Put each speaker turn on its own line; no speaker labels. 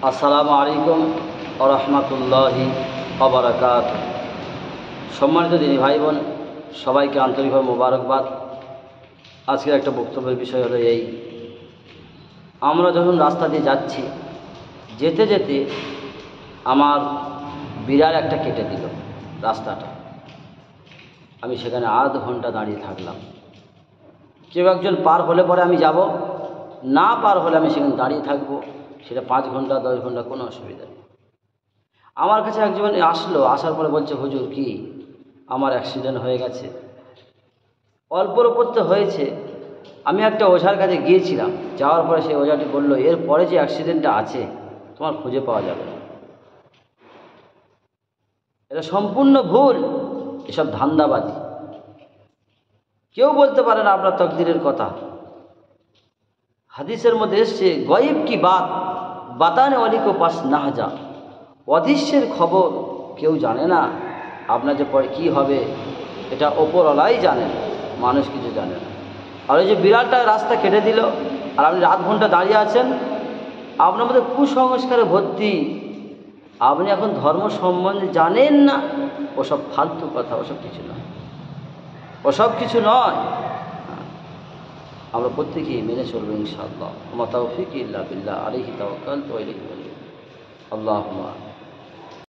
আসসালামু আলাইকুম ওয়া রাহমাতুল্লাহি ওয়া বারাকাতুহু। সম্মানিত দিনী ভাই বোন, সবাইকে আন্তরিকভাবে মোবারকবাদ। আজকের একটা বক্তব্যের বিষয় হলো এই, আমরা যখন রাস্তা দিয়ে যাচ্ছি, যেতে যেতে আমার বিড়াল একটা কেটে দিল রাস্তাটা। আমি সেখানে আধ ঘন্টা দাঁড়িয়ে থাকলাম। কেউ একজন পার হলে পরে আমি যাব, না পার হলে আমি সেখানে দাঁড়িয়ে থাকবো, সেটা 5 ঘন্টা 10 ঘন্টা কোনো অসুবিধা নেই। আমার কাছে একজন আসলো, আসার পরে বলছে, হুজুর কি আমার অ্যাক্সিডেন্ট হয়ে গেছে। অল্পর উপর তো হয়েছে। আমি একটা ওঝার কাছে গিয়েছিলাম, যাওয়ার পরে সেই ওঝাটি বলল, এর পরে যে অ্যাক্সিডেন্টটা আছে তোমার খুঁজে পাওয়া যাবে না। এটা সম্পূর্ণ ভুল, এসব ধান্দাবাজি। কেউ বলতে পারে না আপনার তকদিরের কথা। হাদিসের মধ্যে এসছে, গয়ব কি বাত বাতানে ওয়ালি কো পাস না যা। অদৃশ্যের খবর কেউ জানে না। আপনার যে পরে কী হবে এটা ওপরওয়ালাই জানেন, মানুষ কিছু জানে না। আর ওই যে বিড়ালটা রাস্তা কেটে দিল, আর আপনি আধ ঘন্টা দাঁড়িয়ে আছেন, আপনার মধ্যে কুসংস্কারে ভর্তি। আপনি এখন ধর্ম সম্বন্ধে জানেন না। ওসব ফালতু কথা, ওসব কিছু নয়, ওসব কিছু নয়। আমরা প্রত্যেকেই মেনে চলবো ইনশাআল্লাহ। ওয়া মা তাওফীকি ইল্লা বিল্লাহ, আলাইহি তাওয়াক্কালতু ওয়া ইলাইহি উনীব। আল্লাহুম্মা